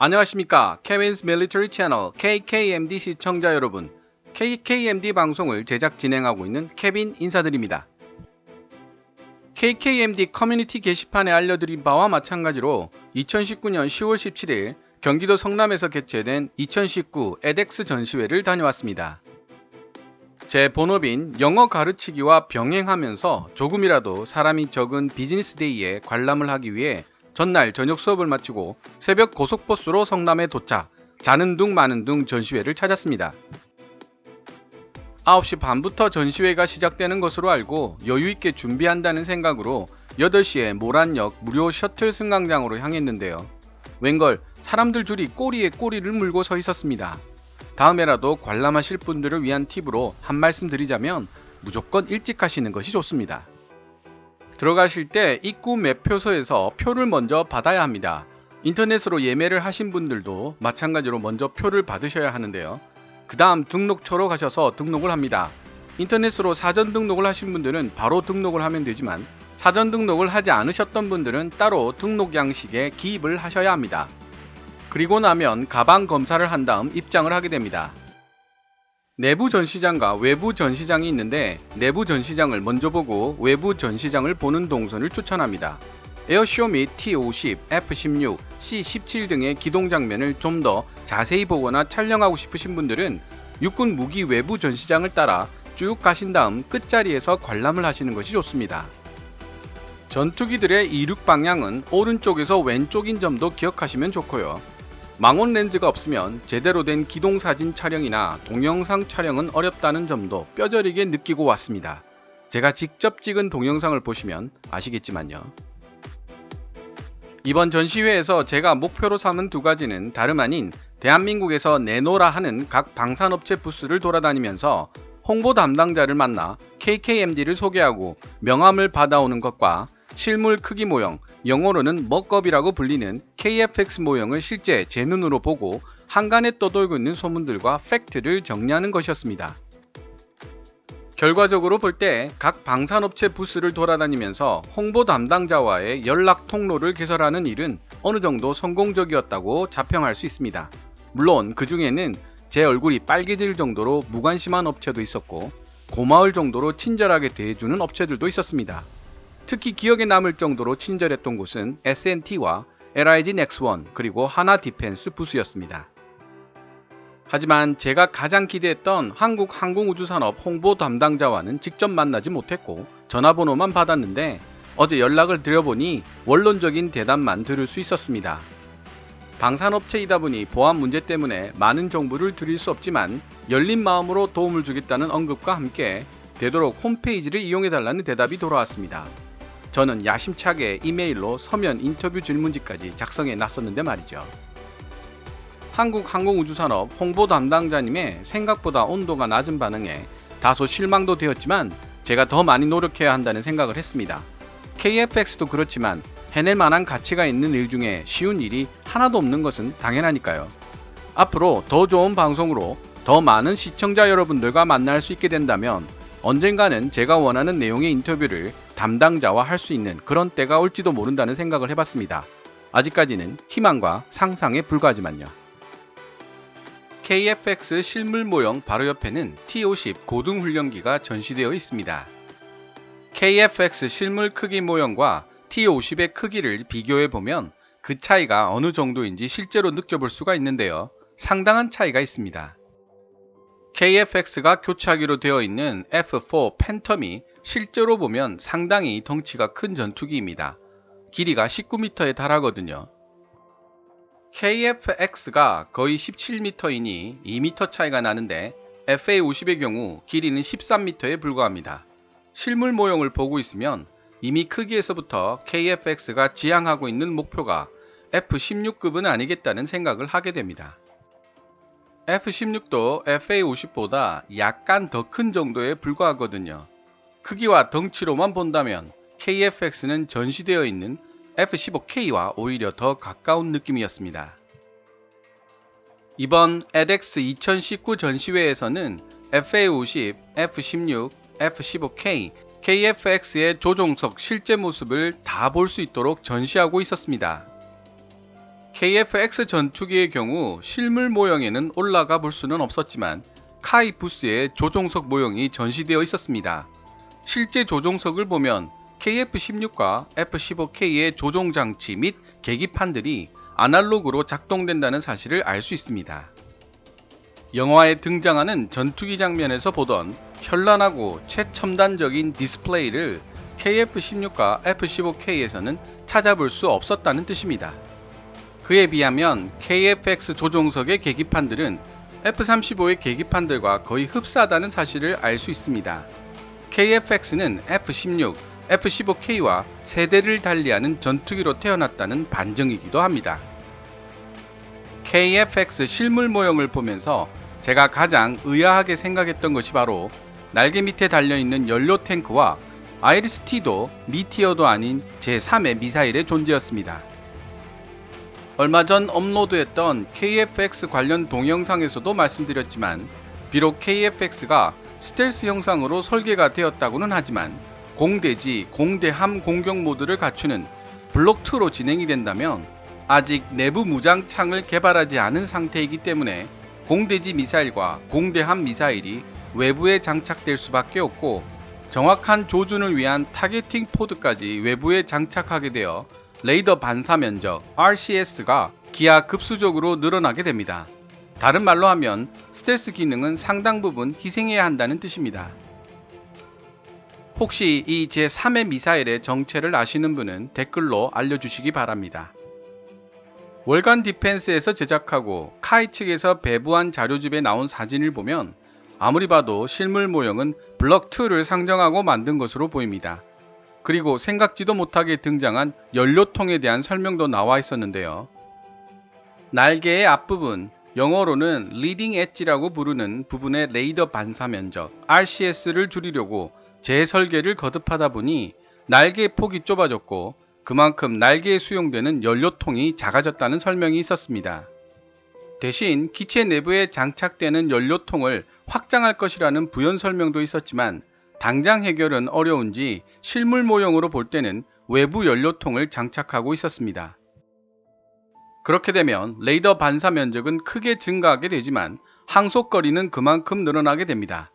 안녕하십니까. 케빈's 밀리터리 채널 KKMD 시청자 여러분. KKMD 방송을 제작 진행하고 있는 케빈 인사드립니다. KKMD 커뮤니티 게시판에 알려드린 바와 마찬가지로 2019년 10월 17일 경기도 성남에서 개최된 2019 edX 전시회를 다녀왔습니다. 제 본업인 영어 가르치기와 병행하면서 조금이라도 사람이 적은 비즈니스 데이에 관람을 하기 위해 전날 저녁 수업을 마치고 새벽 고속버스로 성남에 도착, 자는 둥 마는 둥 전시회를 찾았습니다. 9시 반부터 전시회가 시작되는 것으로 알고 여유있게 준비한다는 생각으로 8시에 모란역 무료 셔틀 승강장으로 향했는데요. 웬걸 사람들 줄이 꼬리에 꼬리를 물고 서 있었습니다. 다음에라도 관람하실 분들을 위한 팁으로 한 말씀 드리자면 무조건 일찍 가시는 것이 좋습니다. 들어가실 때 입구 매표소에서 표를 먼저 받아야 합니다. 인터넷으로 예매를 하신 분들도 마찬가지로 먼저 표를 받으셔야 하는데요. 그 다음 등록처로 가셔서 등록을 합니다. 인터넷으로 사전 등록을 하신 분들은 바로 등록을 하면 되지만 사전 등록을 하지 않으셨던 분들은 따로 등록 양식에 기입을 하셔야 합니다. 그리고 나면 가방 검사를 한 다음 입장을 하게 됩니다. 내부 전시장과 외부 전시장이 있는데 내부 전시장을 먼저 보고 외부 전시장을 보는 동선을 추천합니다. 에어쇼 및 T50, F16, C17 등의 기동 장면을 좀 더 자세히 보거나 촬영하고 싶으신 분들은 육군 무기 외부 전시장을 따라 쭉 가신 다음 끝자리에서 관람을 하시는 것이 좋습니다. 전투기들의 이륙 방향은 오른쪽에서 왼쪽인 점도 기억하시면 좋고요. 망원 렌즈가 없으면 제대로 된 기동사진 촬영이나 동영상 촬영은 어렵다는 점도 뼈저리게 느끼고 왔습니다. 제가 직접 찍은 동영상을 보시면 아시겠지만요. 이번 전시회에서 제가 목표로 삼은 두 가지는 다름 아닌 대한민국에서 내노라 하는 각 방산업체 부스를 돌아다니면서 홍보 담당자를 만나 KKMD를 소개하고 명함을 받아오는 것과 실물 크기 모형, 영어로는 먹겁이라고 불리는 KFX 모형을 실제 제 눈으로 보고 한간에 떠돌고 있는 소문들과 팩트를 정리하는 것이었습니다. 결과적으로 볼 때 각 방산업체 부스를 돌아다니면서 홍보 담당자와의 연락 통로를 개설하는 일은 어느 정도 성공적이었다고 자평할 수 있습니다. 물론 그 중에는 제 얼굴이 빨개질 정도로 무관심한 업체도 있었고 고마울 정도로 친절하게 대해주는 업체들도 있었습니다. 특히 기억에 남을 정도로 친절했던 곳은 S&T와 LIG 넥스원 그리고 하나 디펜스 부스였습니다. 하지만 제가 가장 기대했던 한국항공우주산업 홍보 담당자와는 직접 만나지 못했고 전화번호만 받았는데 어제 연락을 드려보니 원론적인 대답만 들을 수 있었습니다. 방산업체이다 보니 보안 문제 때문에 많은 정보를 드릴 수 없지만 열린 마음으로 도움을 주겠다는 언급과 함께 되도록 홈페이지를 이용해달라는 대답이 돌아왔습니다. 저는 야심차게 이메일로 서면 인터뷰 질문지까지 작성해 놨었는데 말이죠. 한국항공우주산업 홍보 담당자님의 생각보다 온도가 낮은 반응에 다소 실망도 되었지만 제가 더 많이 노력해야 한다는 생각을 했습니다. KFX도 그렇지만 해낼 만한 가치가 있는 일 중에 쉬운 일이 하나도 없는 것은 당연하니까요. 앞으로 더 좋은 방송으로 더 많은 시청자 여러분들과 만날 수 있게 된다면 언젠가는 제가 원하는 내용의 인터뷰를 담당자와 할 수 있는 그런 때가 올지도 모른다는 생각을 해봤습니다. 아직까지는 희망과 상상에 불과하지만요. KFX 실물 모형 바로 옆에는 T50 고등훈련기가 전시되어 있습니다. KFX 실물 크기 모형과 T50의 크기를 비교해보면 그 차이가 어느 정도인지 실제로 느껴볼 수가 있는데요. 상당한 차이가 있습니다. KFX가 교차하기로 되어 있는 F4 팬텀이 실제로 보면 상당히 덩치가 큰 전투기입니다. 길이가 19m에 달하거든요. KFX가 거의 17m이니 2m 차이가 나는데 FA50의 경우 길이는 13m에 불과합니다. 실물 모형을 보고 있으면 이미 크기에서부터 KFX가 지향하고 있는 목표가 F16급은 아니겠다는 생각을 하게 됩니다. F16도 FA50보다 약간 더 큰 정도에 불과하거든요. 크기와 덩치로만 본다면 KFX는 전시되어 있는 F15K와 오히려 더 가까운 느낌이었습니다. 이번 edX 2019 전시회에서는 FA50, F16, F15K, KFX의 조종석 실제 모습을 다 볼 수 있도록 전시하고 있었습니다. KF-X 전투기의 경우 실물 모형에는 올라가 볼 수는 없었지만 카이 부스에 조종석 모형이 전시되어 있었습니다. 실제 조종석을 보면 KF-16과 F-15K의 조종장치 및 계기판들이 아날로그로 작동된다는 사실을 알 수 있습니다. 영화에 등장하는 전투기 장면에서 보던 현란하고 최첨단적인 디스플레이를 KF-16과 F-15K에서는 찾아볼 수 없었다는 뜻입니다. 그에 비하면 KF-X 조종석의 계기판들은 F-35의 계기판들과 거의 흡사하다는 사실을 알 수 있습니다. KF-X는 F-16, F-15K와 세대를 달리하는 전투기로 태어났다는 반증이기도 합니다. KF-X 실물 모형을 보면서 제가 가장 의아하게 생각했던 것이 바로 날개 밑에 달려있는 연료 탱크와 아이리스-T도 미티어도 아닌 제3의 미사일의 존재였습니다. 얼마 전 업로드했던 KF-X 관련 동영상에서도 말씀드렸지만 비록 KF-X가 스텔스 형상으로 설계가 되었다고는 하지만 공대지, 공대함 공격 모드를 갖추는 블록2로 진행이 된다면 아직 내부 무장창을 개발하지 않은 상태이기 때문에 공대지 미사일과 공대함 미사일이 외부에 장착될 수밖에 없고 정확한 조준을 위한 타겟팅 포드까지 외부에 장착하게 되어 레이더 반사 면적 RCS가 기하급수적으로 늘어나게 됩니다. 다른 말로 하면 스텔스 기능은 상당 부분 희생해야 한다는 뜻입니다. 혹시 이 제3의 미사일의 정체를 아시는 분은 댓글로 알려주시기 바랍니다. 월간 디펜스에서 제작하고 카이 측에서 배부한 자료집에 나온 사진을 보면 아무리 봐도 실물 모형은 블럭2를 상정하고 만든 것으로 보입니다. 그리고 생각지도 못하게 등장한 연료통에 대한 설명도 나와 있었는데요. 날개의 앞부분, 영어로는 리딩 엣지라고 부르는 부분의 레이더 반사 면적 RCS를 줄이려고 재설계를 거듭하다 보니 날개의 폭이 좁아졌고 그만큼 날개에 수용되는 연료통이 작아졌다는 설명이 있었습니다. 대신 기체 내부에 장착되는 연료통을 확장할 것이라는 부연 설명도 있었지만 당장 해결은 어려운지 실물 모형으로 볼 때는 외부 연료통을 장착하고 있었습니다. 그렇게 되면 레이더 반사 면적은 크게 증가하게 되지만 항속거리는 그만큼 늘어나게 됩니다.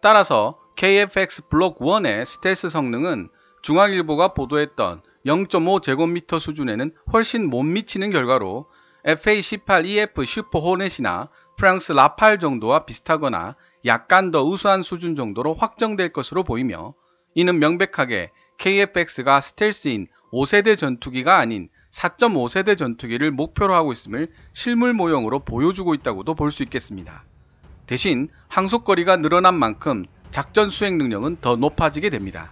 따라서 KF-X 블록 1의 스텔스 성능은 중앙일보가 보도했던 0.5제곱미터 수준에는 훨씬 못 미치는 결과로 FA-18EF 슈퍼 호넷이나 프랑스 라팔 정도와 비슷하거나 약간 더 우수한 수준 정도로 확정될 것으로 보이며 이는 명백하게 KF-X가 스텔스인 5세대 전투기가 아닌 4.5세대 전투기를 목표로 하고 있음을 실물 모형으로 보여주고 있다고도 볼 수 있겠습니다. 대신 항속거리가 늘어난 만큼 작전 수행 능력은 더 높아지게 됩니다.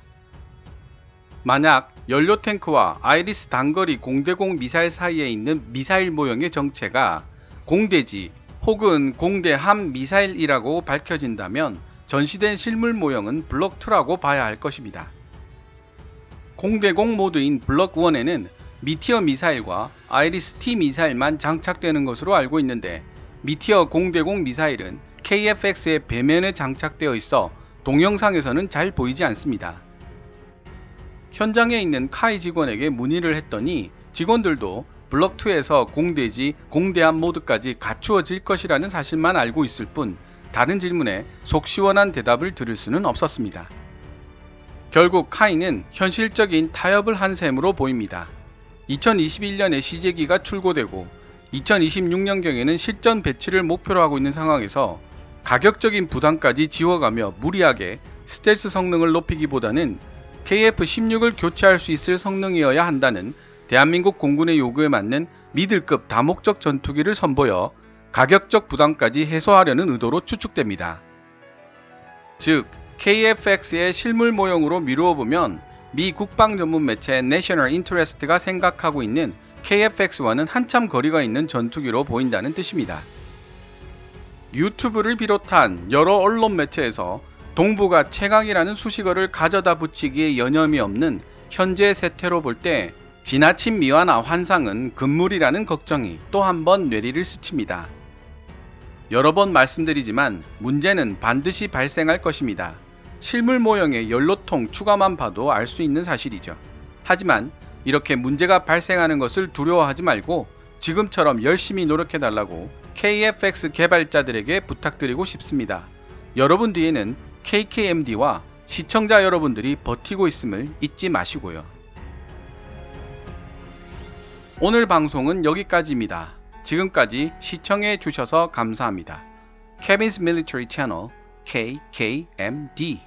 만약 연료 탱크와 아이리스 단거리 공대공 미사일 사이에 있는 미사일 모형의 정체가 공대지 혹은 공대함 미사일이라고 밝혀진다면 전시된 실물 모형은 블록 2라고 봐야 할 것입니다. 공대공 모드인 블록 1에는 미티어 미사일과 아이리스-T 미사일만 장착되는 것으로 알고 있는데 미티어 공대공 미사일은 KF-X의 배면에 장착되어 있어 동영상에서는 잘 보이지 않습니다. 현장에 있는 카이 직원에게 문의를 했더니 직원들도 블록2에서 공대지, 공대함 모드까지 갖추어질 것이라는 사실만 알고 있을 뿐 다른 질문에 속 시원한 대답을 들을 수는 없었습니다. 결국 카이는 현실적인 타협을 한 셈으로 보입니다. 2021년에 시제기가 출고되고 2026년경에는 실전 배치를 목표로 하고 있는 상황에서 가격적인 부담까지 지워가며 무리하게 스텔스 성능을 높이기보다는 KF-16을 교체할 수 있을 성능이어야 한다는 대한민국 공군의 요구에 맞는 미들급 다목적 전투기를 선보여 가격적 부담까지 해소하려는 의도로 추측됩니다. 즉, KF-X의 실물 모형으로 미루어 보면 미 국방 전문 매체 내셔널 인터레스트가 생각하고 있는 KF-X와는 한참 거리가 있는 전투기로 보인다는 뜻입니다. 유튜브를 비롯한 여러 언론 매체에서 동부가 최강이라는 수식어를 가져다 붙이기에 여념이 없는 현재 세태로 볼 때 지나친 미화나 환상은 금물이라는 걱정이 또 한 번 뇌리를 스칩니다. 여러 번 말씀드리지만 문제는 반드시 발생할 것입니다. 실물 모형의 연료통 추가만 봐도 알 수 있는 사실이죠. 하지만 이렇게 문제가 발생하는 것을 두려워하지 말고 지금처럼 열심히 노력해달라고 KFX 개발자들에게 부탁드리고 싶습니다. 여러분 뒤에는 KKMD와 시청자 여러분들이 버티고 있음을 잊지 마시고요. 오늘 방송은 여기까지입니다. 지금까지 시청해 주셔서 감사합니다. Kevin's Military Channel KKMD